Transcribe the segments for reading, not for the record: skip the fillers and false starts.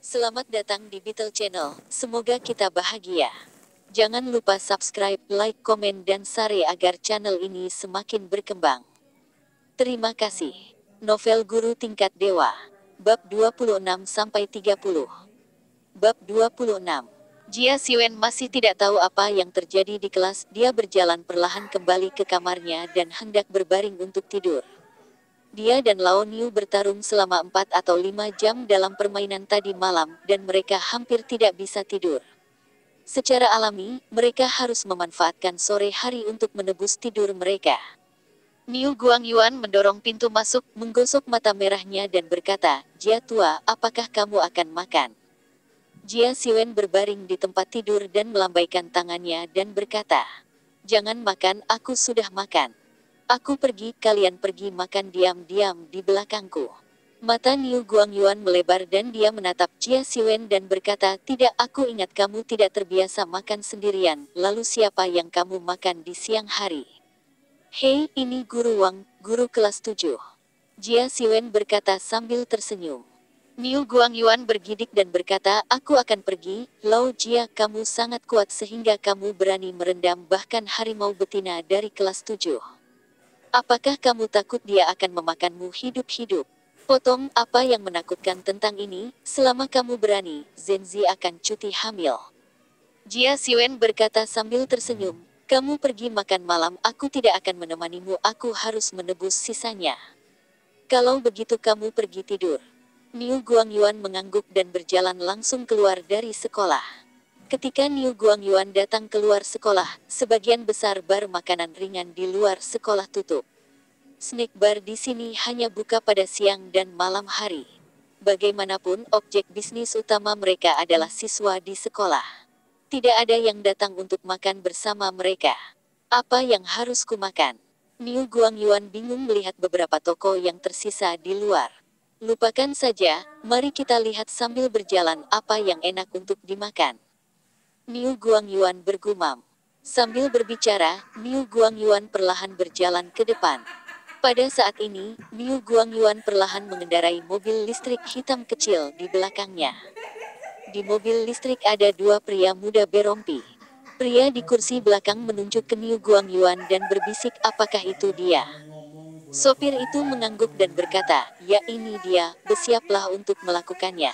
Selamat datang di Beetle Channel, semoga kita bahagia. Jangan lupa subscribe, like, komen, dan share agar channel ini semakin berkembang. Terima kasih. Novel Guru Tingkat Dewa. Bab 26-30. Bab 26. Jia Siwen masih tidak tahu apa yang terjadi di kelas. Dia berjalan perlahan kembali ke kamarnya dan hendak berbaring untuk tidur. Dia dan Lao Niu bertarung selama 4 atau 5 jam dalam permainan tadi malam, dan mereka hampir tidak bisa tidur. Secara alami, mereka harus memanfaatkan sore hari untuk menebus tidur mereka. Niu Guangyuan mendorong pintu masuk, menggosok mata merahnya dan berkata, "Jia tua, apakah kamu akan makan?" Jia Siwen berbaring di tempat tidur dan melambaikan tangannya dan berkata, "Jangan makan, aku sudah makan. Aku pergi, kalian pergi makan diam-diam di belakangku." Mata Niu Guangyuan melebar dan dia menatap Jia Siwen dan berkata, "Tidak, aku ingat kamu tidak terbiasa makan sendirian, lalu siapa yang kamu makan di siang hari?" "Hei, ini Guru Wang, guru kelas 7. Jia Siwen berkata sambil tersenyum. Niu Guangyuan bergidik dan berkata, "Aku akan pergi, Lao Jia, kamu sangat kuat sehingga kamu berani merendam bahkan harimau betina dari kelas 7. Apakah kamu takut dia akan memakanmu hidup-hidup?" "Potong, apa yang menakutkan tentang ini, selama kamu berani, Zenzi akan cuti hamil." Jia Siwen berkata sambil tersenyum, "Kamu pergi makan malam, aku tidak akan menemanimu, aku harus menebus sisanya. Kalau begitu kamu pergi tidur." Niu Guangyuan mengangguk dan berjalan langsung keluar dari sekolah. Ketika Niu Guangyuan datang keluar sekolah, sebagian besar bar makanan ringan di luar sekolah tutup. Snack bar di sini hanya buka pada siang dan malam hari. Bagaimanapun, objek bisnis utama mereka adalah siswa di sekolah. Tidak ada yang datang untuk makan bersama mereka. Apa yang harus kumakan? Niu Guangyuan bingung melihat beberapa toko yang tersisa di luar. "Lupakan saja, mari kita lihat sambil berjalan apa yang enak untuk dimakan." Niu Guangyuan bergumam. Sambil berbicara, Niu Guangyuan perlahan berjalan ke depan. Pada saat ini, Niu Guangyuan perlahan mengendarai mobil listrik hitam kecil di belakangnya. Di mobil listrik ada dua pria muda berompi. Pria di kursi belakang menunjuk ke Niu Guangyuan dan berbisik, "Apakah itu dia?" Sopir itu mengangguk dan berkata, "Ya, ini dia, bersiaplah untuk melakukannya."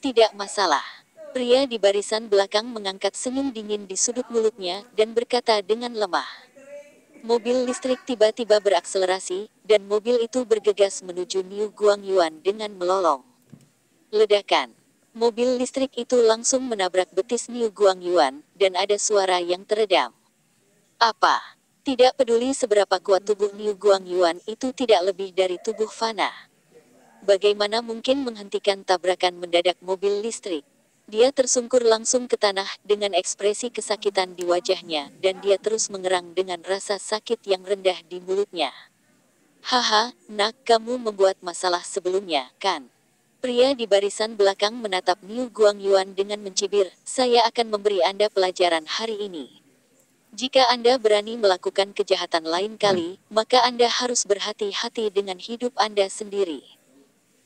"Tidak masalah." Pria di barisan belakang mengangkat senyum dingin di sudut mulutnya dan berkata dengan lemah. Mobil listrik tiba-tiba berakselerasi, dan mobil itu bergegas menuju Niu Guangyuan dengan melolong. Ledakan. Mobil listrik itu langsung menabrak betis Niu Guangyuan, dan ada suara yang teredam. Apa? Tidak peduli seberapa kuat tubuh Niu Guangyuan, itu tidak lebih dari tubuh fana. Bagaimana mungkin menghentikan tabrakan mendadak mobil listrik? Dia tersungkur langsung ke tanah dengan ekspresi kesakitan di wajahnya, dan dia terus mengerang dengan rasa sakit yang rendah di mulutnya. "Haha, nak, kamu membuat masalah sebelumnya, kan?" Pria di barisan belakang menatap Niu Guangyuan dengan mencibir, "Saya akan memberi Anda pelajaran hari ini. Jika Anda berani melakukan kejahatan lain kali, maka Anda harus berhati-hati dengan hidup Anda sendiri."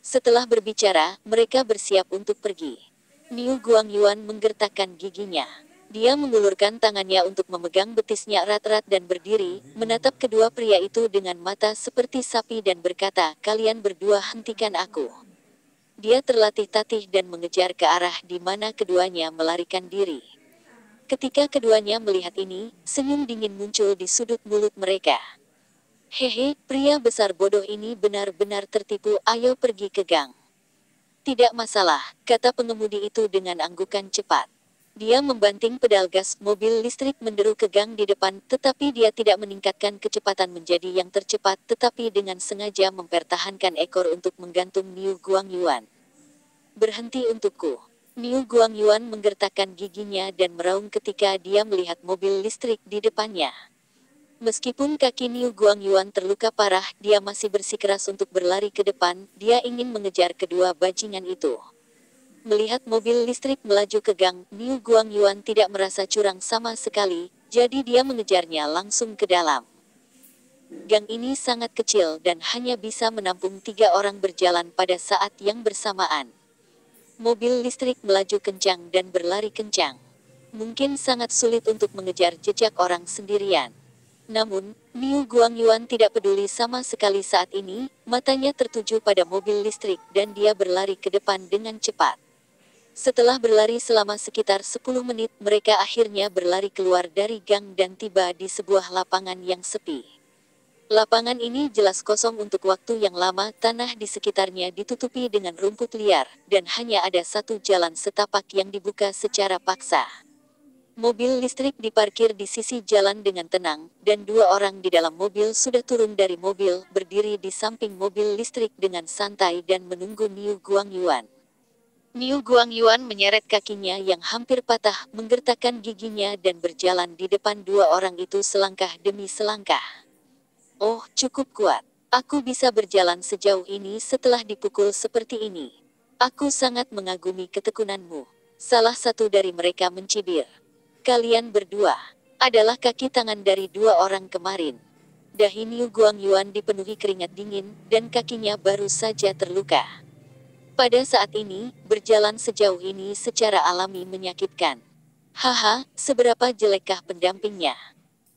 Setelah berbicara, mereka bersiap untuk pergi. Niu Guangyuan menggertakkan giginya. Dia mengulurkan tangannya untuk memegang betisnya erat-erat dan berdiri, menatap kedua pria itu dengan mata seperti sapi dan berkata, "Kalian berdua hentikan aku." Dia terlatih-tatih dan mengejar ke arah di mana keduanya melarikan diri. Ketika keduanya melihat ini, senyum dingin muncul di sudut mulut mereka. "Hehe, pria besar bodoh ini benar-benar tertipu, ayo pergi ke gang." "Tidak masalah," kata pengemudi itu dengan anggukan cepat. Dia membanting pedal gas, mobil listrik menderu ke gang di depan, tetapi dia tidak meningkatkan kecepatan menjadi yang tercepat, tetapi dengan sengaja mempertahankan ekor untuk menggantung Niu Guangyuan. "Berhenti untukku." Niu Guangyuan menggertakkan giginya dan meraung ketika dia melihat mobil listrik di depannya. Meskipun kaki Niu Guangyuan terluka parah, dia masih bersikeras untuk berlari ke depan. Dia ingin mengejar kedua bajingan itu. Melihat mobil listrik melaju ke gang, Niu Guangyuan tidak merasa curang sama sekali, jadi dia mengejarnya langsung ke dalam. Gang ini sangat kecil dan hanya bisa menampung 3 orang berjalan pada saat yang bersamaan. Mobil listrik melaju kencang dan berlari kencang. Mungkin sangat sulit untuk mengejar jejak orang sendirian. Namun, Liu Guangyuan tidak peduli sama sekali saat ini, matanya tertuju pada mobil listrik dan dia berlari ke depan dengan cepat. Setelah berlari selama sekitar 10 menit, mereka akhirnya berlari keluar dari gang dan tiba di sebuah lapangan yang sepi. Lapangan ini jelas kosong untuk waktu yang lama, tanah di sekitarnya ditutupi dengan rumput liar, dan hanya ada satu jalan setapak yang dibuka secara paksa. Mobil listrik diparkir di sisi jalan dengan tenang, dan dua orang di dalam mobil sudah turun dari mobil, berdiri di samping mobil listrik dengan santai dan menunggu Liu Guangyuan. Liu Guangyuan menyeret kakinya yang hampir patah, menggertakkan giginya dan berjalan di depan dua orang itu selangkah demi selangkah. Oh, cukup kuat. Aku bisa berjalan sejauh ini setelah dipukul seperti ini. Aku sangat mengagumi ketekunanmu. Salah satu dari mereka mencibir. Kalian berdua adalah kaki tangan dari dua orang kemarin. Dahi Liu Guangyuan dipenuhi keringat dingin, dan kakinya baru saja terluka. Pada saat ini, berjalan sejauh ini secara alami menyakitkan. Haha, seberapa jelekkah pendampingnya?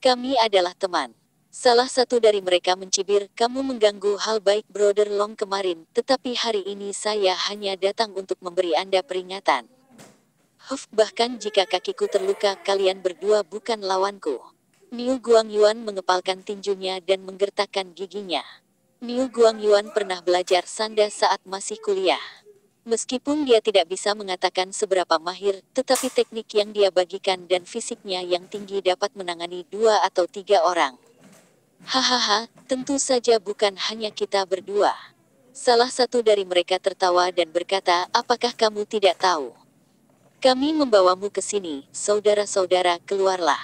Kami adalah teman. Salah satu dari mereka mencibir, kamu mengganggu hal baik Brother Long kemarin, tetapi hari ini saya hanya datang untuk memberi Anda peringatan. Bahkan jika kakiku terluka, kalian berdua bukan lawanku. Liu Guangyuan mengepalkan tinjunya dan menggertakkan giginya. Liu Guangyuan pernah belajar sanda saat masih kuliah. Meskipun dia tidak bisa mengatakan seberapa mahir, tetapi teknik yang dia bagikan dan fisiknya yang tinggi dapat menangani 2 atau 3 orang. Hahaha, tentu saja bukan hanya kita berdua. Salah satu dari mereka tertawa dan berkata, apakah kamu tidak tahu? Kami membawamu ke sini, saudara-saudara, keluarlah.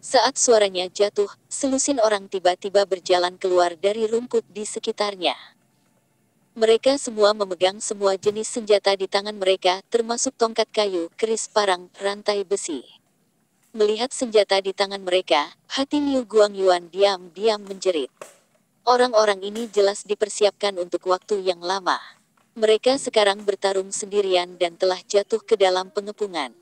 Saat suaranya jatuh, selusin orang tiba-tiba berjalan keluar dari rumput di sekitarnya. Mereka semua memegang semua jenis senjata di tangan mereka, termasuk tongkat kayu, keris parang, rantai besi. Melihat senjata di tangan mereka, hati Liu Guangyuan diam-diam menjerit. Orang-orang ini jelas dipersiapkan untuk waktu yang lama. Mereka sekarang bertarung sendirian dan telah jatuh ke dalam pengepungan.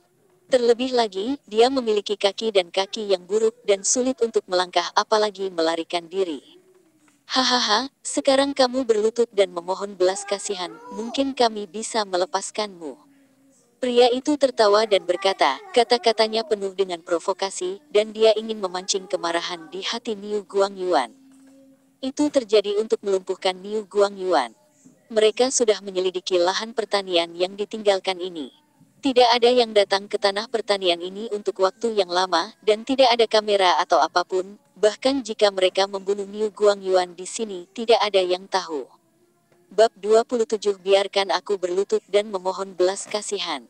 Terlebih lagi, dia memiliki kaki dan kaki yang buruk dan sulit untuk melangkah apalagi melarikan diri. Hahaha, sekarang kamu berlutut dan memohon belas kasihan, mungkin kami bisa melepaskanmu. Pria itu tertawa dan berkata, kata-katanya penuh dengan provokasi, dan dia ingin memancing kemarahan di hati Liu Guangyuan. Itu terjadi untuk melumpuhkan Liu Guangyuan. Mereka sudah menyelidiki lahan pertanian yang ditinggalkan ini. Tidak ada yang datang ke tanah pertanian ini untuk waktu yang lama, dan tidak ada kamera atau apapun, bahkan jika mereka membunuh Liu Guangyuan di sini, tidak ada yang tahu. Bab 27 Biarkan aku berlutut dan memohon belas kasihan.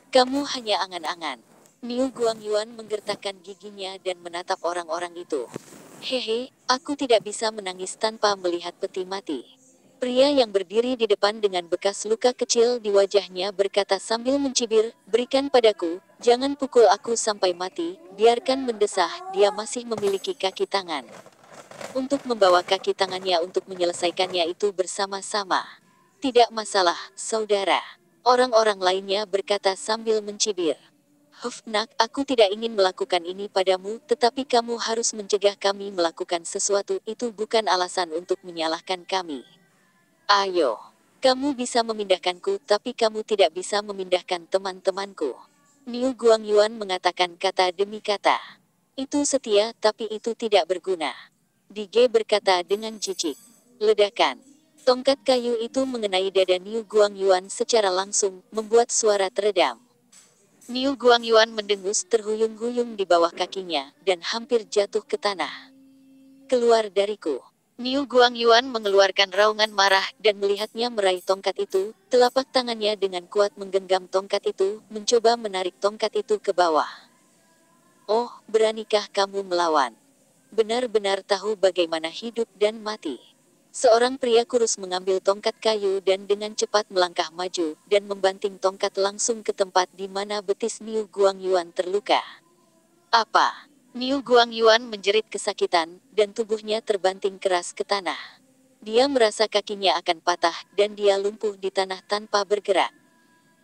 Kamu hanya angan-angan. Liu Guangyuan menggertakkan giginya dan menatap orang-orang itu. Hehe, aku tidak bisa menangis tanpa melihat peti mati. Pria yang berdiri di depan dengan bekas luka kecil di wajahnya berkata sambil mencibir, berikan padaku, jangan pukul aku sampai mati, biarkan mendesah, dia masih memiliki kaki tangan. Untuk membawa kaki tangannya untuk menyelesaikannya itu bersama-sama. Tidak masalah, saudara. Orang-orang lainnya berkata sambil mencibir. Nak, aku tidak ingin melakukan ini padamu, tetapi kamu harus mencegah kami melakukan sesuatu, itu bukan alasan untuk menyalahkan kami. Ayo, kamu bisa memindahkanku, tapi kamu tidak bisa memindahkan teman-temanku. Liu Guangyuan mengatakan kata demi kata. Itu setia, tapi itu tidak berguna. Dige berkata dengan jijik. Ledakan. Tongkat kayu itu mengenai dada Liu Guangyuan secara langsung, membuat suara teredam. Liu Guangyuan mendengus terhuyung-huyung di bawah kakinya, dan hampir jatuh ke tanah. Keluar dariku. Liu Guangyuan mengeluarkan raungan marah, dan melihatnya meraih tongkat itu, telapak tangannya dengan kuat menggenggam tongkat itu, mencoba menarik tongkat itu ke bawah. Oh, beranikah kamu melawan? Benar-benar tahu bagaimana hidup dan mati. Seorang pria kurus mengambil tongkat kayu dan dengan cepat melangkah maju, dan membanting tongkat langsung ke tempat di mana betis Liu Guangyuan terluka. Apa? Liu Guangyuan menjerit kesakitan, dan tubuhnya terbanting keras ke tanah. Dia merasa kakinya akan patah, dan dia lumpuh di tanah tanpa bergerak.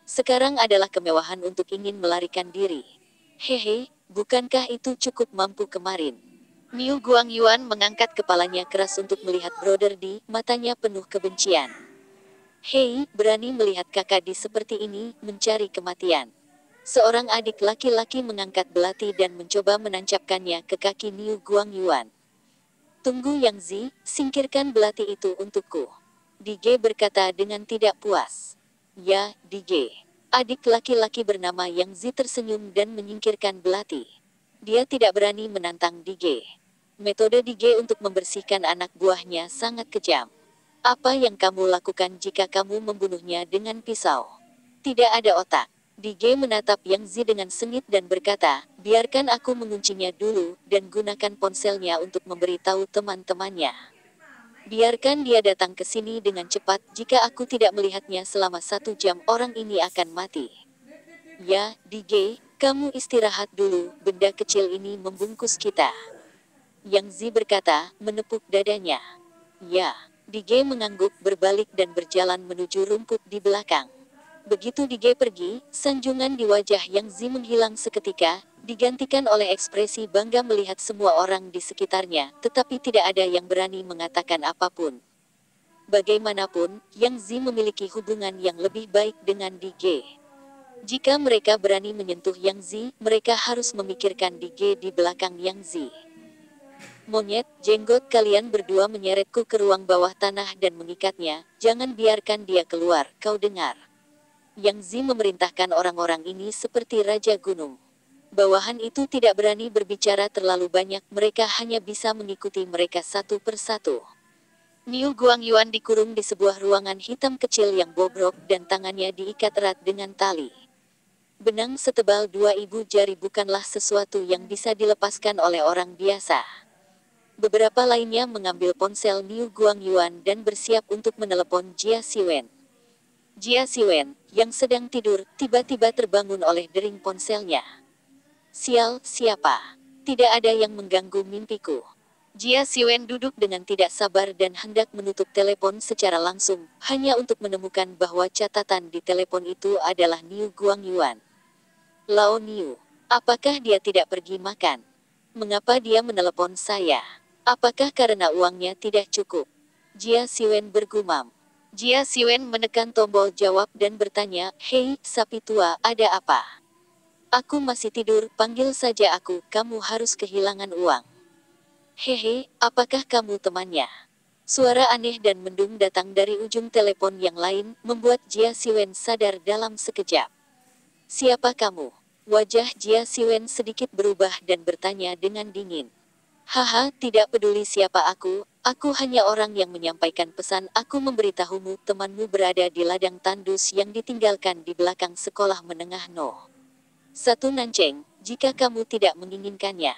Sekarang adalah kemewahan untuk ingin melarikan diri. Hehe, bukankah itu cukup mampu kemarin? Niu Guangyuan mengangkat kepalanya keras untuk melihat Brother Di, matanya penuh kebencian. Hei, berani melihat kakak Di seperti ini, mencari kematian. Seorang adik laki-laki mengangkat belati dan mencoba menancapkannya ke kaki Niu Guangyuan. Tunggu Yang Zi, singkirkan belati itu untukku. Dige berkata dengan tidak puas. Ya, Dige. Adik laki-laki bernama Yang Zi tersenyum dan menyingkirkan belati. Dia tidak berani menantang Dige. Metode Dige untuk membersihkan anak buahnya sangat kejam. Apa yang kamu lakukan jika kamu membunuhnya dengan pisau? Tidak ada otak. Dige menatap Yang Zi dengan sengit dan berkata, biarkan aku menguncinya dulu, dan gunakan ponselnya untuk memberitahu teman-temannya. Biarkan dia datang ke sini dengan cepat, jika aku tidak melihatnya selama 1 jam orang ini akan mati. Ya, Dige, kamu istirahat dulu, benda kecil ini membungkus kita. Yang Zi berkata, menepuk dadanya. Ya, Dige mengangguk berbalik dan berjalan menuju rumput di belakang. Begitu Dige pergi, sanjungan di wajah Yang Zi menghilang seketika, digantikan oleh ekspresi bangga melihat semua orang di sekitarnya, tetapi tidak ada yang berani mengatakan apapun. Bagaimanapun, Yang Zi memiliki hubungan yang lebih baik dengan Dige. Jika mereka berani menyentuh Yang Zi, mereka harus memikirkan Dige di belakang Yang Zi. Monyet, jenggot kalian berdua menyeretku ke ruang bawah tanah dan mengikatnya, jangan biarkan dia keluar, kau dengar? Yang Zi memerintahkan orang-orang ini seperti Raja Gunung. Bawahan itu tidak berani berbicara terlalu banyak, mereka hanya bisa mengikuti mereka satu persatu. Niu Guangyuan dikurung di sebuah ruangan hitam kecil yang bobrok dan tangannya diikat erat dengan tali. Benang setebal 2000 jari bukanlah sesuatu yang bisa dilepaskan oleh orang biasa. Beberapa lainnya mengambil ponsel Niu Guangyuan dan bersiap untuk menelepon Jia Siwen. Jia Siwen, yang sedang tidur, tiba-tiba terbangun oleh dering ponselnya. Sial, siapa? Tidak ada yang mengganggu mimpiku. Jia Siwen duduk dengan tidak sabar dan hendak menutup telepon secara langsung, hanya untuk menemukan bahwa catatan di telepon itu adalah Niu Guangyuan. Lao Niu, apakah dia tidak pergi makan? Mengapa dia menelepon saya? Apakah karena uangnya tidak cukup? Jia Siwen bergumam. Jia Siwen menekan tombol jawab dan bertanya, hei, sapi tua, ada apa? Aku masih tidur, panggil saja aku, kamu harus kehilangan uang. Hehe, apakah kamu temannya? Suara aneh dan mendung datang dari ujung telepon yang lain, membuat Jia Siwen sadar dalam sekejap. Siapa kamu? Wajah Jia Siwen sedikit berubah dan bertanya dengan dingin. Haha, tidak peduli siapa aku hanya orang yang menyampaikan pesan. Aku memberitahumu, temanmu berada di ladang tandus yang ditinggalkan di belakang sekolah menengah No. 1 Nanceng, jika kamu tidak menginginkannya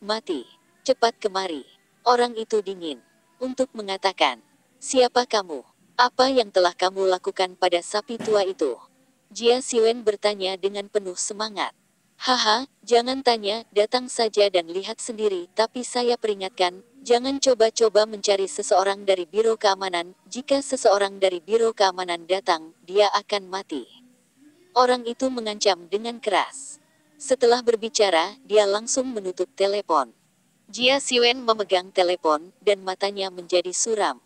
mati, cepat kemari. Orang itu dingin untuk mengatakan, siapa kamu? Apa yang telah kamu lakukan pada sapi tua itu? Jia Siwen bertanya dengan penuh semangat. Haha, jangan tanya, datang saja dan lihat sendiri, tapi saya peringatkan, jangan coba-coba mencari seseorang dari Biro Keamanan, jika seseorang dari Biro Keamanan datang, dia akan mati. Orang itu mengancam dengan keras. Setelah berbicara, dia langsung menutup telepon. Jia Siwen memegang telepon, dan matanya menjadi suram.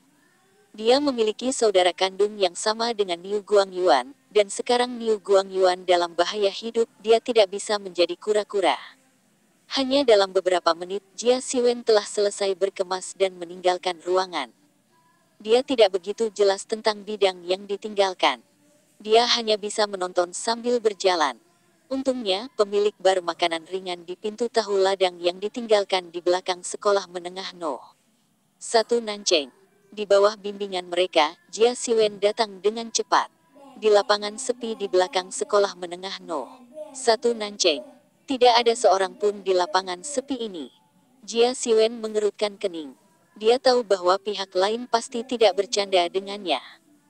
Dia memiliki saudara kandung yang sama dengan Niu Guangyuan, dan sekarang Niu Guangyuan dalam bahaya hidup, dia tidak bisa menjadi kura-kura. Hanya dalam beberapa menit, Jia Siwen telah selesai berkemas dan meninggalkan ruangan. Dia tidak begitu jelas tentang bidang yang ditinggalkan. Dia hanya bisa menonton sambil berjalan. Untungnya, pemilik bar makanan ringan di pintu tahu ladang yang ditinggalkan di belakang sekolah menengah No. 1 Nanceng. Di bawah bimbingan mereka, Jia Siwen datang dengan cepat. Di lapangan sepi di belakang sekolah menengah No. 1 Nanceng. Tidak ada seorang pun di lapangan sepi ini. Jia Siwen mengerutkan kening. Dia tahu bahwa pihak lain pasti tidak bercanda dengannya.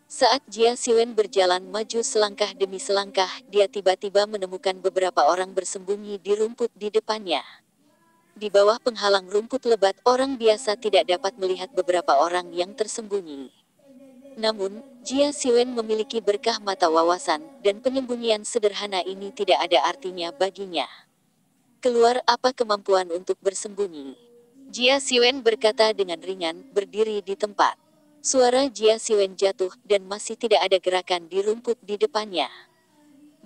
Saat Jia Siwen berjalan maju selangkah demi selangkah, dia tiba-tiba menemukan beberapa orang bersembunyi di rumput di depannya. Di bawah penghalang rumput lebat, orang biasa tidak dapat melihat beberapa orang yang tersembunyi. Namun, Jia Siwen memiliki berkah mata wawasan, dan penyembunyian sederhana ini tidak ada artinya baginya. Keluar apa kemampuan untuk bersembunyi? Jia Siwen berkata dengan ringan, berdiri di tempat. Suara Jia Siwen jatuh, dan masih tidak ada gerakan di rumput di depannya.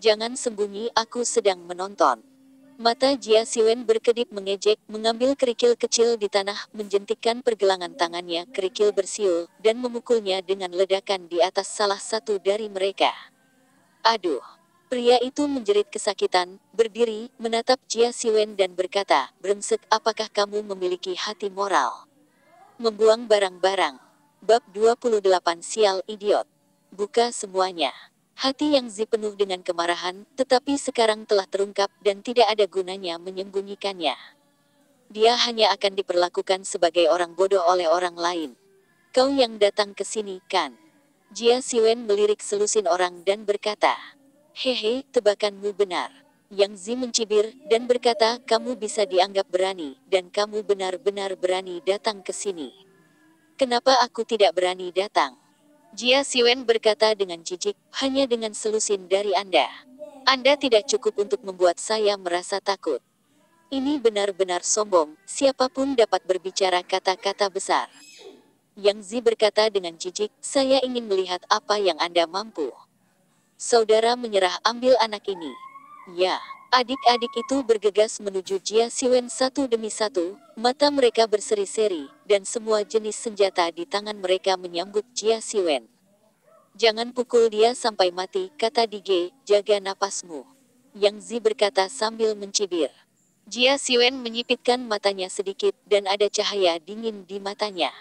Jangan sembunyi, aku sedang menonton. Mata Jia Siwen berkedip mengejek, mengambil kerikil kecil di tanah, menjentikkan pergelangan tangannya, kerikil bersiul, dan memukulnya dengan ledakan di atas salah satu dari mereka. Aduh! Pria itu menjerit kesakitan, berdiri, menatap Jia Siwen dan berkata, brengsek, apakah kamu memiliki hati moral? Membuang barang-barang. Bab 28 Sial Idiot. Buka semuanya. Hati Yang Zi penuh dengan kemarahan, tetapi sekarang telah terungkap dan tidak ada gunanya menyembunyikannya. Dia hanya akan diperlakukan sebagai orang bodoh oleh orang lain. Kau yang datang ke sini, kan? Jia Siwen melirik selusin orang dan berkata, hehe, tebakanmu benar. Yang Zi mencibir dan berkata, kamu bisa dianggap berani, dan kamu benar-benar berani datang ke sini. Kenapa aku tidak berani datang? Jia Siwen berkata dengan jijik, hanya dengan selusin dari Anda. Anda tidak cukup untuk membuat saya merasa takut. Ini benar-benar sombong, siapapun dapat berbicara kata-kata besar. Yang Zi berkata dengan jijik, saya ingin melihat apa yang Anda mampu. Saudara menyerah, ambil anak ini. Ya, adik-adik itu bergegas menuju Jia Siwen satu demi satu, mata mereka berseri-seri, dan semua jenis senjata di tangan mereka menyambut Jia Siwen. Jangan pukul dia sampai mati, kata Dige, jaga napasmu. Yang Zi berkata sambil mencibir. Jia Siwen menyipitkan matanya sedikit, dan ada cahaya dingin di matanya.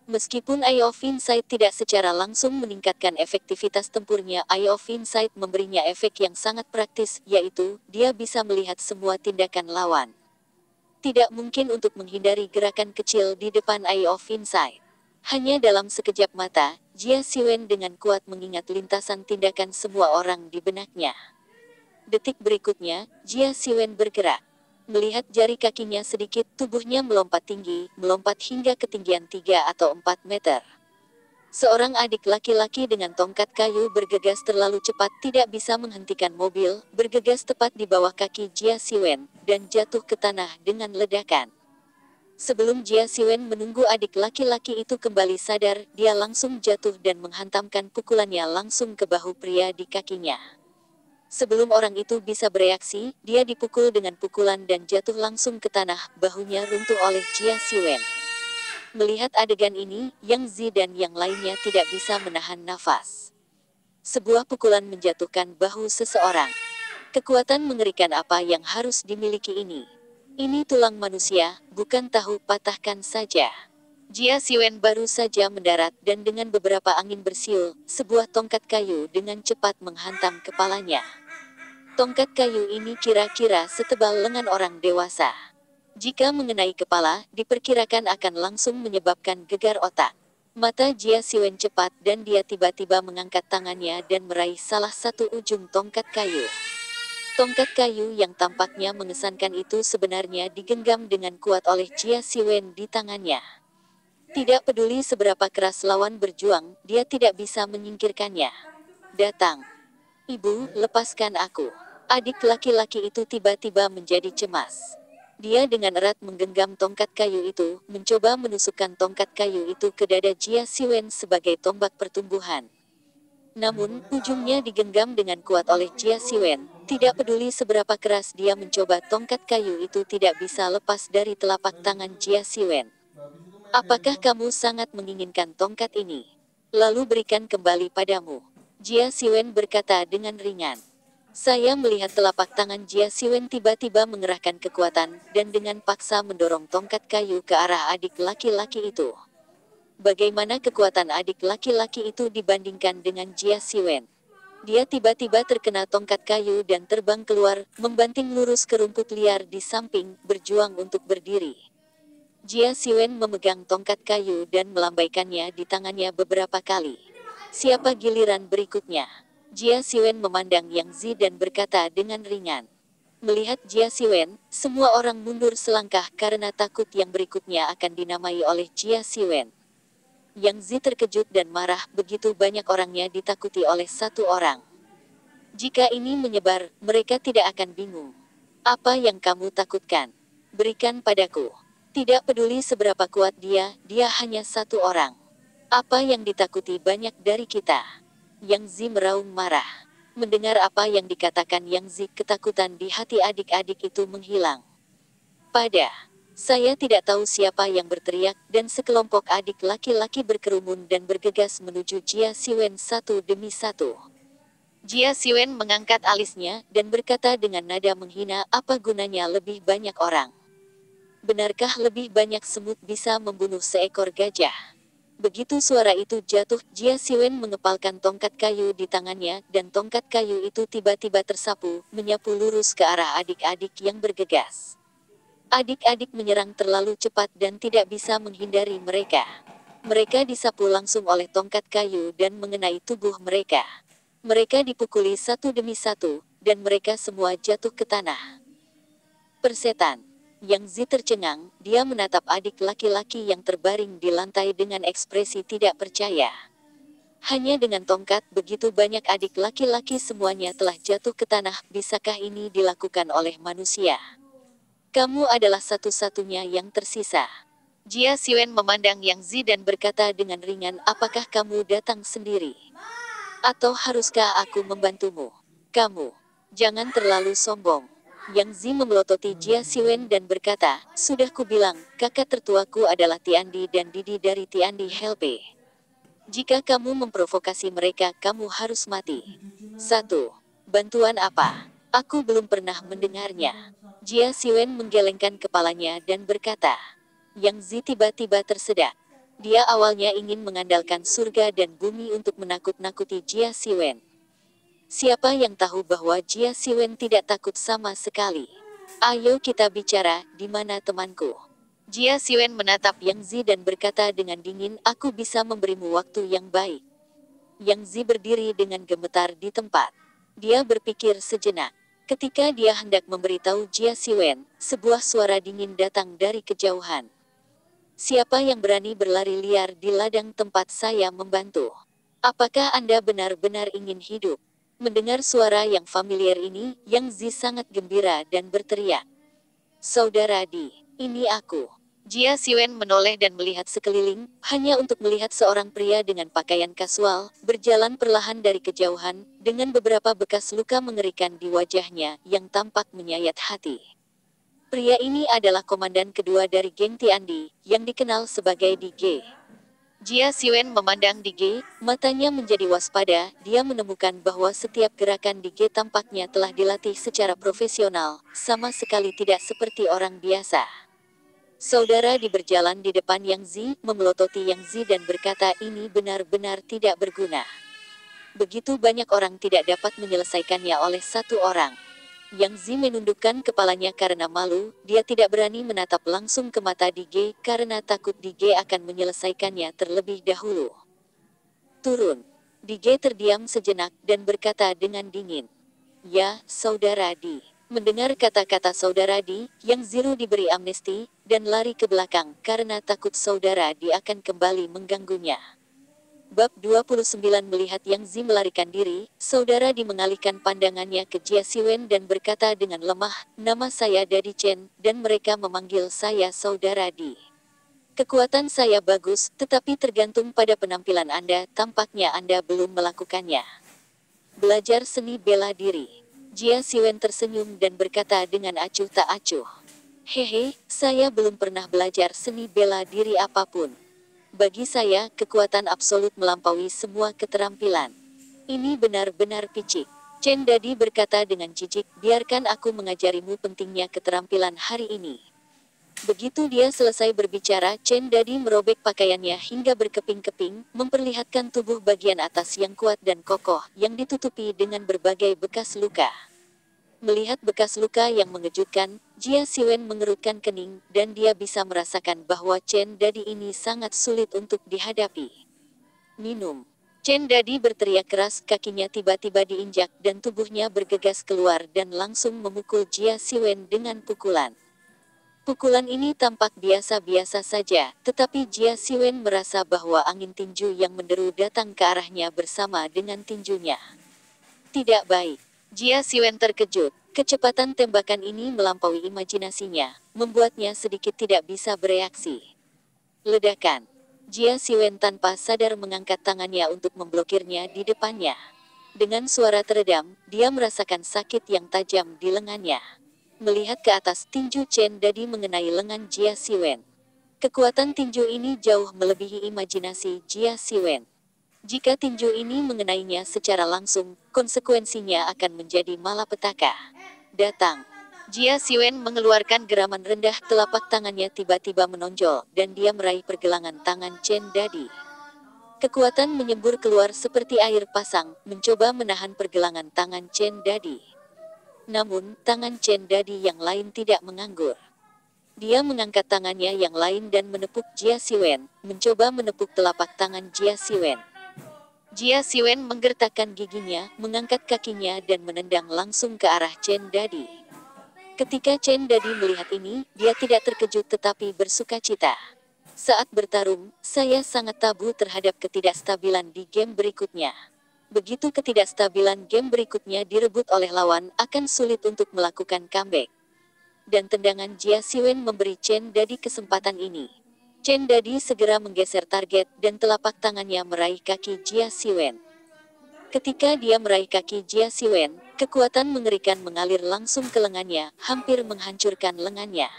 Meskipun Eye of Insight tidak secara langsung meningkatkan efektivitas tempurnya, Eye of Insight memberinya efek yang sangat praktis, yaitu, dia bisa melihat semua tindakan lawan. Tidak mungkin untuk menghindari gerakan kecil di depan Eye of Insight. Hanya dalam sekejap mata, Jia Siwen dengan kuat mengingat lintasan tindakan semua orang di benaknya. Detik berikutnya, Jia Siwen bergerak. Melihat jari kakinya sedikit, tubuhnya melompat tinggi, melompat hingga ketinggian 3 atau 4 meter. Seorang adik laki-laki dengan tongkat kayu bergegas terlalu cepat, tidak bisa menghentikan mobil, bergegas tepat di bawah kaki Jia Siwen, dan jatuh ke tanah dengan ledakan. Sebelum Jia Siwen menunggu adik laki-laki itu kembali sadar, dia langsung jatuh dan menghantamkan pukulannya langsung ke bahu pria di kakinya. Sebelum orang itu bisa bereaksi, dia dipukul dengan pukulan dan jatuh langsung ke tanah, bahunya runtuh oleh Jia Siwen. Melihat adegan ini, Yang Zi dan yang lainnya tidak bisa menahan nafas. Sebuah pukulan menjatuhkan bahu seseorang. Kekuatan mengerikan apa yang harus dimiliki ini? Ini tulang manusia, bukan tahu, patahkan saja. Jia Siwen baru saja mendarat dan dengan beberapa angin bersiul, sebuah tongkat kayu dengan cepat menghantam kepalanya. Tongkat kayu ini kira-kira setebal lengan orang dewasa. Jika mengenai kepala, diperkirakan akan langsung menyebabkan gegar otak. Mata Jia Siwen cepat dan dia tiba-tiba mengangkat tangannya dan meraih salah satu ujung tongkat kayu. Tongkat kayu yang tampaknya mengesankan itu sebenarnya digenggam dengan kuat oleh Jia Siwen di tangannya. Tidak peduli seberapa keras lawan berjuang, dia tidak bisa menyingkirkannya. Datang. Ibu, lepaskan aku. Adik laki-laki itu tiba-tiba menjadi cemas. Dia dengan erat menggenggam tongkat kayu itu, mencoba menusukkan tongkat kayu itu ke dada Jia Siwen sebagai tombak pertumbuhan. Namun, ujungnya digenggam dengan kuat oleh Jia Siwen. Tidak peduli seberapa keras dia mencoba, tongkat kayu itu tidak bisa lepas dari telapak tangan Jia Siwen. Apakah kamu sangat menginginkan tongkat ini? Lalu berikan kembali padamu. Jia Siwen berkata dengan ringan. Saya melihat telapak tangan Jia Siwen tiba-tiba mengerahkan kekuatan, dan dengan paksa mendorong tongkat kayu ke arah adik laki-laki itu. Bagaimana kekuatan adik laki-laki itu dibandingkan dengan Jia Siwen? Dia tiba-tiba terkena tongkat kayu dan terbang keluar, membanting lurus ke rumput liar di samping, berjuang untuk berdiri. Jia Siwen memegang tongkat kayu dan melambaikannya di tangannya beberapa kali. Siapa giliran berikutnya? Jia Siwen memandang Yang Zi dan berkata dengan ringan. Melihat Jia Siwen, semua orang mundur selangkah karena takut yang berikutnya akan dinamai oleh Jia Siwen. Yang Zi terkejut dan marah, begitu banyak orangnya ditakuti oleh satu orang. Jika ini menyebar, mereka tidak akan bingung. Apa yang kamu takutkan? Berikan padaku. Tidak peduli seberapa kuat dia hanya satu orang. Apa yang ditakuti banyak dari kita? Yang Zi meraung marah. Mendengar apa yang dikatakan Yang Zi, ketakutan di hati adik-adik itu menghilang. Saya tidak tahu siapa yang berteriak, dan sekelompok adik laki-laki berkerumun dan bergegas menuju Jia Siwen satu demi satu. Jia Siwen mengangkat alisnya, dan berkata dengan nada menghina, apa gunanya lebih banyak orang? Benarkah lebih banyak semut bisa membunuh seekor gajah? Begitu suara itu jatuh, Jia Siwen mengepalkan tongkat kayu di tangannya, dan tongkat kayu itu tiba-tiba tersapu, menyapu lurus ke arah adik-adik yang bergegas. Adik-adik menyerang terlalu cepat dan tidak bisa menghindari mereka. Mereka disapu langsung oleh tongkat kayu dan mengenai tubuh mereka. Mereka dipukuli satu demi satu, dan mereka semua jatuh ke tanah. Persetan. Yang Zi tercengang, dia menatap adik laki-laki yang terbaring di lantai dengan ekspresi tidak percaya. Hanya dengan tongkat, begitu banyak adik laki-laki semuanya telah jatuh ke tanah, bisakah ini dilakukan oleh manusia? Kamu adalah satu-satunya yang tersisa. Jia Siwen memandang Yang Zi dan berkata dengan ringan, apakah kamu datang sendiri? Atau haruskah aku membantumu? Kamu, jangan terlalu sombong. Yang Zi memelototi Jia Siwen dan berkata, sudah kubilang, kakak tertuaku adalah Tiandi dan Didi dari Tiandi Helpe. Jika kamu memprovokasi mereka, kamu harus mati. 1. Bantuan apa? Aku belum pernah mendengarnya. Jia Siwen menggelengkan kepalanya dan berkata. Yang Zi tiba-tiba tersedak. Dia awalnya ingin mengandalkan surga dan bumi untuk menakut-nakuti Jia Siwen. Siapa yang tahu bahwa Jia Siwen tidak takut sama sekali? Ayo kita bicara, di mana temanku? Jia Siwen menatap Yang Zi dan berkata dengan dingin, aku bisa memberimu waktu yang baik. Yang Zi berdiri dengan gemetar di tempat. Dia berpikir sejenak. Ketika dia hendak memberitahu Jia Siwen, sebuah suara dingin datang dari kejauhan. Siapa yang berani berlari liar di ladang tempat saya membantu? Apakah Anda benar-benar ingin hidup? Mendengar suara yang familiar ini, Yang Zi sangat gembira dan berteriak. Saudara Di, ini aku. Jia Siwen menoleh dan melihat sekeliling, hanya untuk melihat seorang pria dengan pakaian kasual, berjalan perlahan dari kejauhan, dengan beberapa bekas luka mengerikan di wajahnya, yang tampak menyayat hati. Pria ini adalah komandan kedua dari geng Tiandi, yang dikenal sebagai DG. Jia Siwen memandang DG, matanya menjadi waspada, dia menemukan bahwa setiap gerakan DG tampaknya telah dilatih secara profesional, sama sekali tidak seperti orang biasa. Saudara Di berjalan di depan Yang Zi, memelototi Yang Zi dan berkata ini benar-benar tidak berguna. Begitu banyak orang tidak dapat menyelesaikannya oleh satu orang. Yang Zi menundukkan kepalanya karena malu, dia tidak berani menatap langsung ke mata DG karena takut DG akan menyelesaikannya terlebih dahulu. Turun. DG terdiam sejenak dan berkata dengan dingin. Ya, saudara Di. Mendengar kata-kata saudara Di, Yang Ziru diberi amnesti, dan lari ke belakang karena takut saudara Di akan kembali mengganggunya. Bab 29 melihat Yang Zi melarikan diri, saudara Di mengalihkan pandangannya ke Jia Siwen dan berkata dengan lemah, nama saya Dadi Chen, dan mereka memanggil saya saudara Di. Kekuatan saya bagus, tetapi tergantung pada penampilan Anda, tampaknya Anda belum melakukannya. Belajar seni bela diri. Jia Siwen tersenyum dan berkata dengan acuh tak acuh. Hehe, saya belum pernah belajar seni bela diri apapun. Bagi saya, kekuatan absolut melampaui semua keterampilan. Ini benar-benar picik. Chen Dadi berkata dengan jijik, biarkan aku mengajarimu pentingnya keterampilan hari ini. Begitu dia selesai berbicara, Chen Dadi merobek pakaiannya hingga berkeping-keping, memperlihatkan tubuh bagian atas yang kuat dan kokoh, yang ditutupi dengan berbagai bekas luka. Melihat bekas luka yang mengejutkan, Jia Siwen mengerutkan kening, dan dia bisa merasakan bahwa Chen Dadi ini sangat sulit untuk dihadapi. Minum. Chen Dadi berteriak keras, kakinya tiba-tiba diinjak, dan tubuhnya bergegas keluar dan langsung memukul Jia Siwen dengan pukulan. Pukulan ini tampak biasa-biasa saja, tetapi Jia Siwen merasa bahwa angin tinju yang menderu datang ke arahnya bersama dengan tinjunya. Tidak baik. Jia Siwen terkejut. Kecepatan tembakan ini melampaui imajinasinya, membuatnya sedikit tidak bisa bereaksi. Ledakan. Jia Siwen tanpa sadar mengangkat tangannya untuk memblokirnya di depannya. Dengan suara teredam, dia merasakan sakit yang tajam di lengannya. Melihat ke atas, tinju Chen Dadi mengenai lengan Jia Siwen. Kekuatan tinju ini jauh melebihi imajinasi Jia Siwen. Jika tinju ini mengenainya secara langsung, konsekuensinya akan menjadi malapetaka. Datang. Jia Siwen mengeluarkan geraman rendah, telapak tangannya tiba-tiba menonjol, dan dia meraih pergelangan tangan Chen Dadi. Kekuatan menyembur keluar seperti air pasang, mencoba menahan pergelangan tangan Chen Dadi. Namun, tangan Chen Dadi yang lain tidak menganggur. Dia mengangkat tangannya yang lain dan menepuk Jia Siwen, mencoba menepuk telapak tangan Jia Siwen. Jia Siwen menggertakkan giginya, mengangkat kakinya dan menendang langsung ke arah Chen Dadi. Ketika Chen Dadi melihat ini, dia tidak terkejut tetapi bersukacita. Saat bertarung, saya sangat tabu terhadap ketidakstabilan di game berikutnya. Begitu ketidakstabilan game berikutnya direbut oleh lawan, akan sulit untuk melakukan comeback. Dan tendangan Jia Siwen memberi Chen Dadi kesempatan ini. Chen Dadi segera menggeser target dan telapak tangannya meraih kaki Jia Siwen. Ketika dia meraih kaki Jia Siwen, kekuatan mengerikan mengalir langsung ke lengannya, hampir menghancurkan lengannya.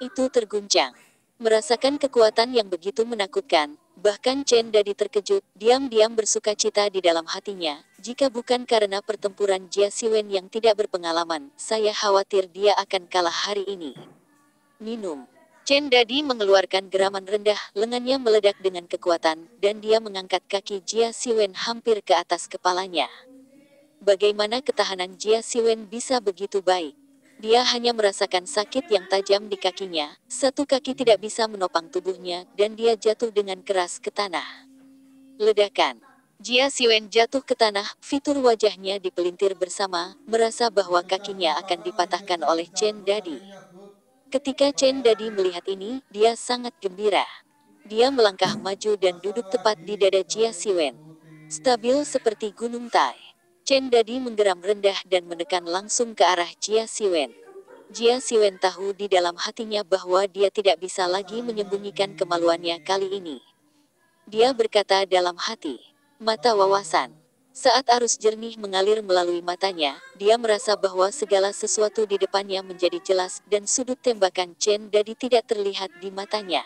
Itu terguncang. Merasakan kekuatan yang begitu menakutkan, bahkan Chen Dadi terkejut, diam-diam bersukacita di dalam hatinya. Jika bukan karena pertempuran Jia Siwen yang tidak berpengalaman, saya khawatir dia akan kalah hari ini. Minum. Chen Dadi mengeluarkan geraman rendah, lengannya meledak dengan kekuatan, dan dia mengangkat kaki Jia Siwen hampir ke atas kepalanya. Bagaimana ketahanan Jia Siwen bisa begitu baik? Dia hanya merasakan sakit yang tajam di kakinya, satu kaki tidak bisa menopang tubuhnya, dan dia jatuh dengan keras ke tanah. Ledakan. Jia Siwen jatuh ke tanah, fitur wajahnya dipelintir bersama, merasa bahwa kakinya akan dipatahkan oleh Chen Dadi. Ketika Chen Dadi melihat ini, dia sangat gembira. Dia melangkah maju dan duduk tepat di dada Jia Siwen. Stabil seperti gunung Tai. Chen Dadi menggeram rendah dan menekan langsung ke arah Jia Siwen. Jia Siwen tahu di dalam hatinya bahwa dia tidak bisa lagi menyembunyikan kemaluannya kali ini. Dia berkata dalam hati, mata wawasan. Saat arus jernih mengalir melalui matanya, dia merasa bahwa segala sesuatu di depannya menjadi jelas dan sudut tembakan Chen Dadi tidak terlihat di matanya.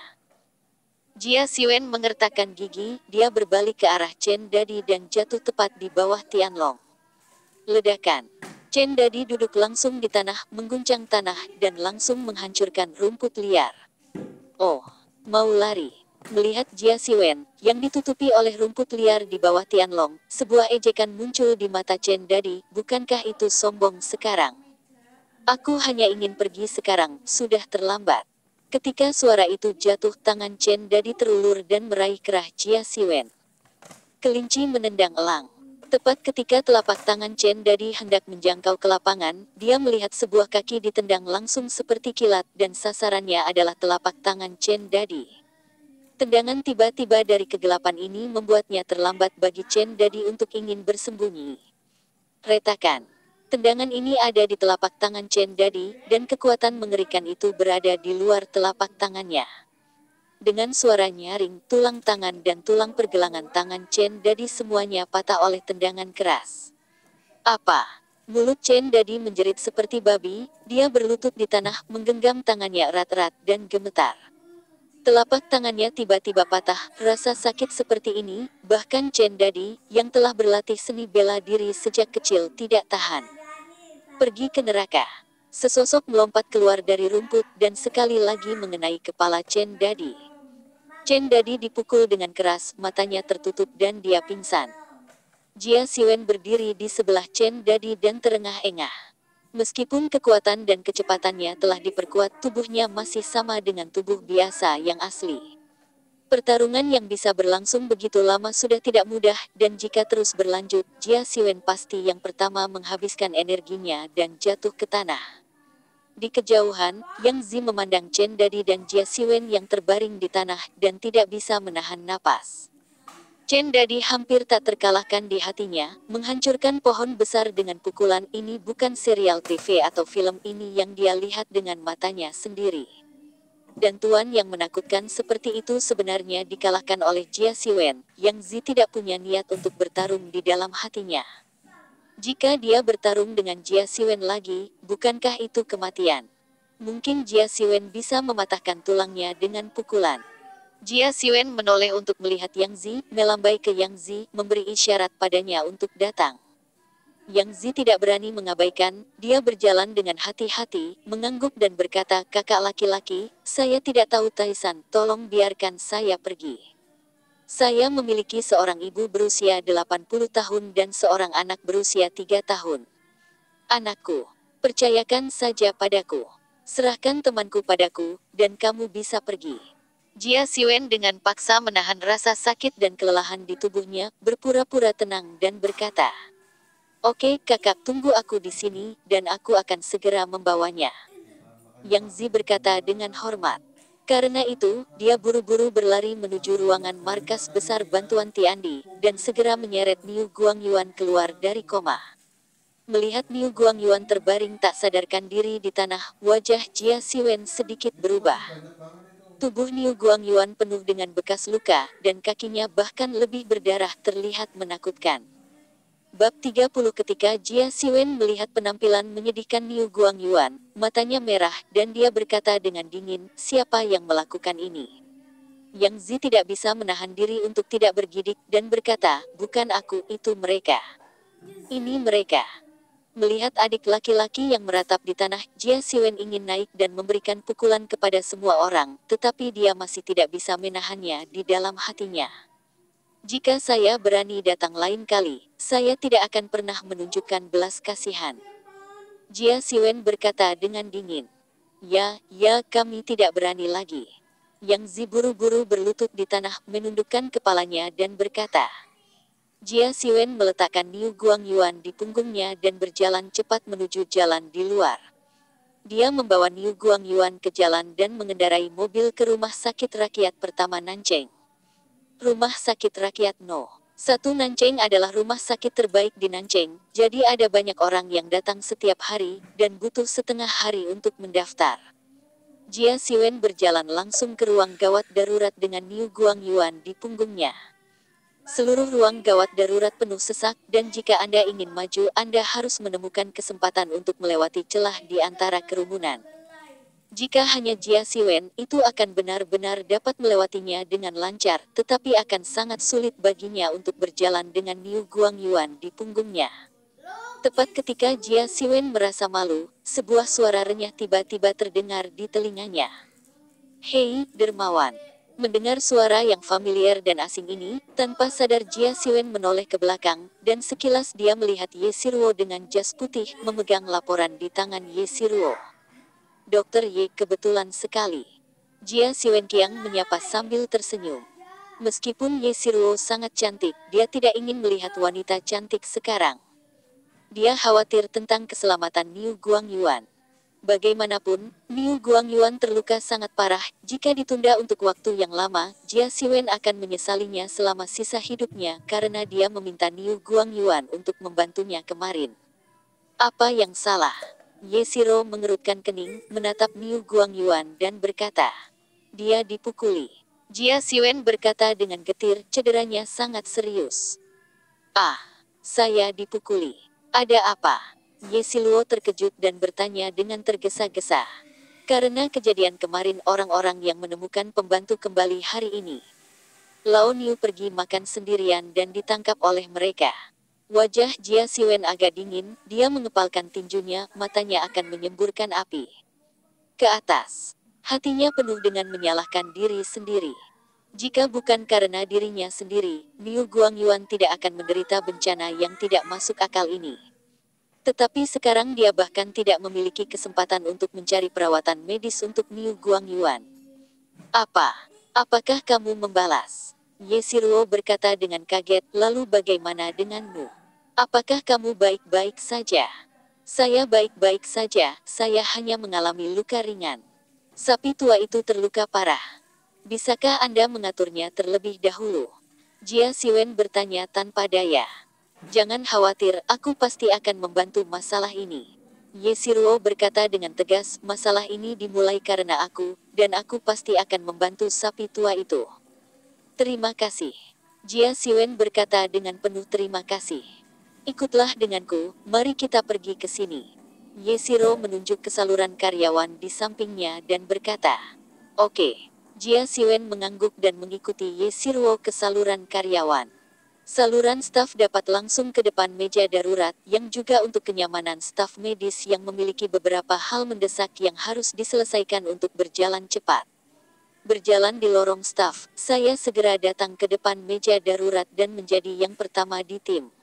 Jia Siwen mengertakkan gigi, dia berbalik ke arah Chen Dadi dan jatuh tepat di bawah Tianlong. Ledakan. Chen Dadi duduk langsung di tanah, mengguncang tanah, dan langsung menghancurkan rumput liar. Oh, mau lari. Melihat Jia Siwen, yang ditutupi oleh rumput liar di bawah Tianlong, sebuah ejekan muncul di mata Chen Dadi, bukankah itu sombong sekarang? Aku hanya ingin pergi sekarang, sudah terlambat. Ketika suara itu jatuh, tangan Chen Dadi terulur dan meraih kerah Jia Siwen. Kelinci menendang elang. Tepat ketika telapak tangan Chen Dadi hendak menjangkau ke lapangan, dia melihat sebuah kaki ditendang langsung seperti kilat dan sasarannya adalah telapak tangan Chen Dadi. Tendangan tiba-tiba dari kegelapan ini membuatnya terlambat bagi Chen Dadi untuk ingin bersembunyi. Retakan. Tendangan ini ada di telapak tangan Chen Dadi, dan kekuatan mengerikan itu berada di luar telapak tangannya. Dengan suara nyaring, tulang tangan dan tulang pergelangan tangan Chen Dadi semuanya patah oleh tendangan keras. Apa? Mulut Chen Dadi menjerit seperti babi, dia berlutut di tanah, menggenggam tangannya erat-erat dan gemetar. Telapak tangannya tiba-tiba patah, rasa sakit seperti ini, bahkan Chen Dadi, yang telah berlatih seni bela diri sejak kecil tidak tahan. Pergi ke neraka. Sesosok melompat keluar dari rumput dan sekali lagi mengenai kepala Chen Dadi. Chen Dadi dipukul dengan keras, matanya tertutup dan dia pingsan. Jia Siwen berdiri di sebelah Chen Dadi dan terengah-engah. Meskipun kekuatan dan kecepatannya telah diperkuat, tubuhnya masih sama dengan tubuh biasa yang asli. Pertarungan yang bisa berlangsung begitu lama sudah tidak mudah, dan jika terus berlanjut, Jia Siwen pasti yang pertama menghabiskan energinya dan jatuh ke tanah. Di kejauhan, Yang Zi memandang Chen Dadi dan Jia Siwen yang terbaring di tanah dan tidak bisa menahan napas. Chen Dadi hampir tak terkalahkan di hatinya, menghancurkan pohon besar dengan pukulan. Ini bukan serial TV atau film, ini yang dia lihat dengan matanya sendiri. Dan tuan yang menakutkan seperti itu sebenarnya dikalahkan oleh Jia Siwen. Yang Zi tidak punya niat untuk bertarung di dalam hatinya. Jika dia bertarung dengan Jia Siwen lagi, bukankah itu kematian? Mungkin Jia Siwen bisa mematahkan tulangnya dengan pukulan. Jia Siwen menoleh untuk melihat Yang Zi, melambai ke Yang Zi, memberi isyarat padanya untuk datang. Yang Zi tidak berani mengabaikan, dia berjalan dengan hati-hati, mengangguk dan berkata, "Kakak laki-laki, saya tidak tahu Taisan, tolong biarkan saya pergi. Saya memiliki seorang ibu berusia 80 tahun dan seorang anak berusia 3 tahun. Anakku, percayakan saja padaku. Serahkan temanku padaku, dan kamu bisa pergi." Jia Siwen dengan paksa menahan rasa sakit dan kelelahan di tubuhnya, berpura-pura tenang dan berkata, "Oke kakak, tunggu aku di sini, dan aku akan segera membawanya." Yang Zi berkata dengan hormat. Karena itu, dia buru-buru berlari menuju ruangan markas besar bantuan Tiandi, dan segera menyeret Niu Guangyuan keluar dari koma. Melihat Niu Guangyuan terbaring tak sadarkan diri di tanah, wajah Jia Siwen sedikit berubah. Tubuh Niu Guangyuan penuh dengan bekas luka, dan kakinya bahkan lebih berdarah, terlihat menakutkan. Bab 30. Ketika Jia Siwen melihat penampilan menyedihkan Niu Guangyuan, matanya merah, dan dia berkata dengan dingin, "Siapa yang melakukan ini?" Yang Zi tidak bisa menahan diri untuk tidak bergidik, dan berkata, "Bukan aku, itu mereka. Ini mereka." Melihat adik laki-laki yang meratap di tanah, Jia Siwen ingin naik dan memberikan pukulan kepada semua orang, tetapi dia masih tidak bisa menahannya di dalam hatinya. "Jika saya berani datang lain kali, saya tidak akan pernah menunjukkan belas kasihan." Jia Siwen berkata dengan dingin. Ya, kami tidak berani lagi." Yang Zi buru-buru berlutut di tanah, menundukkan kepalanya dan berkata. Jia Siwen meletakkan Niu Guangyuan di punggungnya dan berjalan cepat menuju jalan di luar. Dia membawa Niu Guangyuan ke jalan dan mengendarai mobil ke rumah sakit rakyat pertama Nancheng. Rumah sakit rakyat No. 1 Nancheng adalah rumah sakit terbaik di Nancheng, jadi ada banyak orang yang datang setiap hari, dan butuh setengah hari untuk mendaftar. Jia Siwen berjalan langsung ke ruang gawat darurat dengan Niu Guangyuan di punggungnya. Seluruh ruang gawat darurat penuh sesak, dan jika Anda ingin maju, Anda harus menemukan kesempatan untuk melewati celah di antara kerumunan. Jika hanya Jia Siwen, itu akan benar-benar dapat melewatinya dengan lancar, tetapi akan sangat sulit baginya untuk berjalan dengan Niu Guangyuan di punggungnya. Tepat ketika Jia Siwen merasa malu, sebuah suara renyah tiba-tiba terdengar di telinganya. "Hei, dermawan." Mendengar suara yang familiar dan asing ini, tanpa sadar Jia Siwen menoleh ke belakang, dan sekilas dia melihat Ye Siruo dengan jas putih, memegang laporan di tangan Ye Siruo. "Dokter Ye, kebetulan sekali." Jia Siwen Kiang menyapa sambil tersenyum. Meskipun Ye Siruo sangat cantik, dia tidak ingin melihat wanita cantik sekarang. Dia khawatir tentang keselamatan Niu Guangyuan. Bagaimanapun, Niu Guangyuan terluka sangat parah. Jika ditunda untuk waktu yang lama, Jia Siwen akan menyesalinya selama sisa hidupnya karena dia meminta Niu Guangyuan untuk membantunya kemarin. Apa yang salah? Ye Siro mengerutkan kening, menatap Niu Guangyuan dan berkata. "Dia dipukuli." Jia Siwen berkata dengan getir, cederanya sangat serius. "Ah, saya dipukuli. Ada apa?" Ye Siluo terkejut dan bertanya dengan tergesa-gesa. Karena kejadian kemarin orang-orang yang menemukan pembantu kembali hari ini. Lao Niu pergi makan sendirian dan ditangkap oleh mereka. Wajah Jia Siwen agak dingin, dia mengepalkan tinjunya, matanya akan menyemburkan api ke atas. Hatinya penuh dengan menyalahkan diri sendiri. Jika bukan karena dirinya sendiri, Niu Guangyuan tidak akan menderita bencana yang tidak masuk akal ini. Tetapi sekarang dia bahkan tidak memiliki kesempatan untuk mencari perawatan medis untuk Niu Guangyuan. Apakah kamu membalas?" Ye Siruo berkata dengan kaget, "Lalu bagaimana denganmu? Apakah kamu baik-baik saja?" Saya baik-baik saja, saya hanya mengalami luka ringan. Sapi tua itu terluka parah. Bisakah Anda mengaturnya terlebih dahulu? Jia Siwen bertanya tanpa daya. Jangan khawatir, aku pasti akan membantu masalah ini. Ye Siruo berkata dengan tegas, masalah ini dimulai karena aku, dan aku pasti akan membantu sapi tua itu. Terima kasih. Jia Siwen berkata dengan penuh terima kasih. Ikutlah denganku, mari kita pergi ke sini. Yesiro menunjuk ke saluran karyawan di sampingnya dan berkata, Oke. Jia Siwen mengangguk dan mengikuti Yesiro ke saluran karyawan. Saluran staf dapat langsung ke depan meja darurat, yang juga untuk kenyamanan staf medis yang memiliki beberapa hal mendesak yang harus diselesaikan untuk berjalan cepat. Berjalan di lorong staf, saya segera datang ke depan meja darurat dan menjadi yang pertama di tim.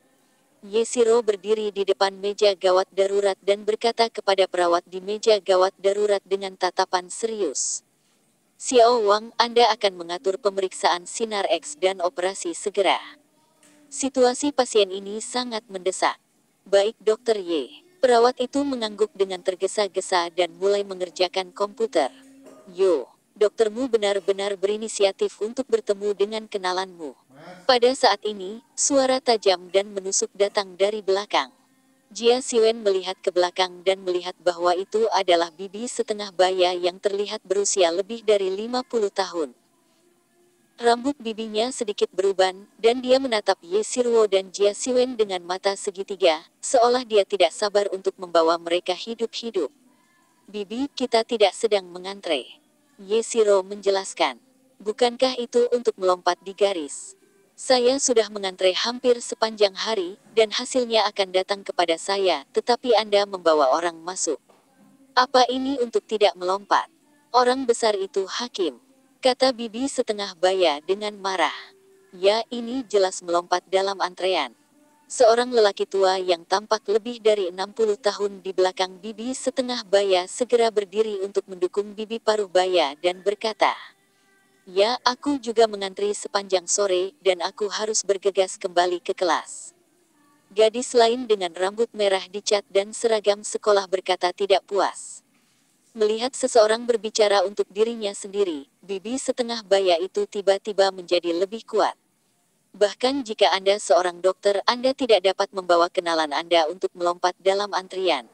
Yesiro berdiri di depan meja gawat darurat dan berkata kepada perawat di meja gawat darurat dengan tatapan serius. Xiao Wang, Anda akan mengatur pemeriksaan sinar X dan operasi segera. Situasi pasien ini sangat mendesak. Baik Dokter Ye. Perawat itu mengangguk dengan tergesa-gesa dan mulai mengerjakan komputer. Yo, doktermu benar-benar berinisiatif untuk bertemu dengan kenalanmu. Pada saat ini, suara tajam dan menusuk datang dari belakang. Jia Siwen melihat ke belakang dan melihat bahwa itu adalah bibi setengah baya yang terlihat berusia lebih dari 50 tahun. Rambut bibinya sedikit beruban, dan dia menatap Ye Siruo dan Jia Siwen dengan mata segitiga, seolah dia tidak sabar untuk membawa mereka hidup-hidup. Bibi, kita tidak sedang mengantre. Ye Siro menjelaskan. Bukankah itu untuk melompat di garis? Saya sudah mengantre hampir sepanjang hari, dan hasilnya akan datang kepada saya, tetapi Anda membawa orang masuk. Apa ini untuk tidak melompat? Orang besar itu hakim. Kata bibi setengah baya dengan marah. Ya, ini jelas melompat dalam antrean. Seorang lelaki tua yang tampak lebih dari 60 tahun di belakang bibi setengah baya segera berdiri untuk mendukung bibi paruh baya dan berkata, Ya, aku juga mengantri sepanjang sore dan aku harus bergegas kembali ke kelas. Gadis lain dengan rambut merah dicat dan seragam sekolah berkata tidak puas. Melihat seseorang berbicara untuk dirinya sendiri, bibi setengah baya itu tiba-tiba menjadi lebih kuat. Bahkan jika Anda seorang dokter, Anda tidak dapat membawa kenalan Anda untuk melompat dalam antrian.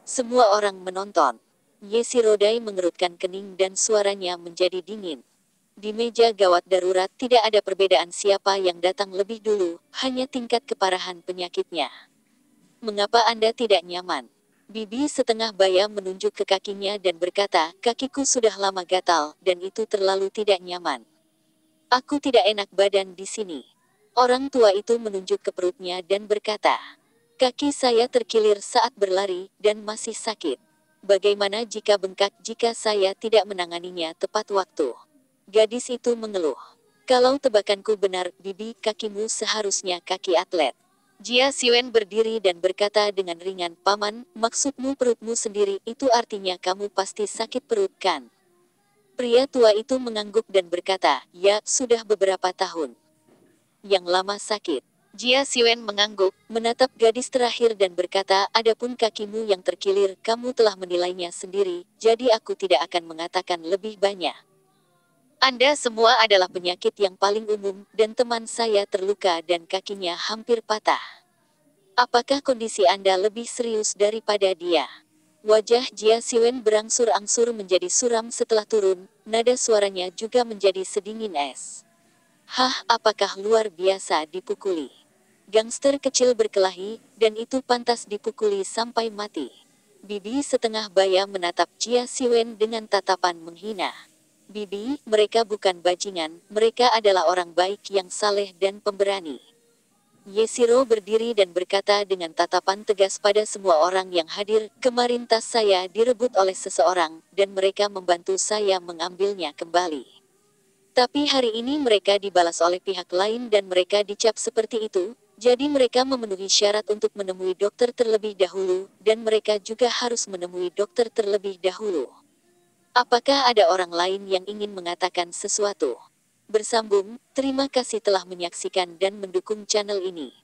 Semua orang menonton. Yesirodai mengerutkan kening dan suaranya menjadi dingin. Di meja gawat darurat tidak ada perbedaan siapa yang datang lebih dulu, hanya tingkat keparahan penyakitnya. Mengapa Anda tidak nyaman? Bibi setengah baya menunjuk ke kakinya dan berkata, kakiku sudah lama gatal, dan itu terlalu tidak nyaman. Aku tidak enak badan di sini. Orang tua itu menunjuk ke perutnya dan berkata, kaki saya terkilir saat berlari, dan masih sakit. Bagaimana jika bengkak jika saya tidak menanganinya tepat waktu? Gadis itu mengeluh. Kalau tebakanku benar, bibi, kakimu seharusnya kaki atlet. Jia Siwen berdiri dan berkata dengan ringan, Paman, maksudmu perutmu sendiri, itu artinya kamu pasti sakit perut kan? Pria tua itu mengangguk dan berkata, ya, sudah beberapa tahun. Yang lama sakit. Jia Siwen mengangguk, menatap gadis terakhir dan berkata, adapun kakimu yang terkilir, kamu telah menilainya sendiri, jadi aku tidak akan mengatakan lebih banyak. Anda semua adalah penyakit yang paling umum, dan teman saya terluka dan kakinya hampir patah. Apakah kondisi Anda lebih serius daripada dia? Wajah Jia Siwen berangsur-angsur menjadi suram setelah turun, nada suaranya juga menjadi sedingin es. Hah, apakah luar biasa dipukuli? Gangster kecil berkelahi, dan itu pantas dipukuli sampai mati. Bibi setengah baya menatap Jia Siwen dengan tatapan menghina. Bibi, mereka bukan bajingan, mereka adalah orang baik yang saleh dan pemberani. Yesiro berdiri dan berkata dengan tatapan tegas pada semua orang yang hadir, kemarin tas saya direbut oleh seseorang, dan mereka membantu saya mengambilnya kembali. Tapi hari ini mereka dibalas oleh pihak lain dan mereka dicap seperti itu, jadi mereka memenuhi syarat untuk menemui dokter terlebih dahulu, dan mereka juga harus menemui dokter terlebih dahulu. Apakah ada orang lain yang ingin mengatakan sesuatu? Bersambung, terima kasih telah menyaksikan dan mendukung channel ini.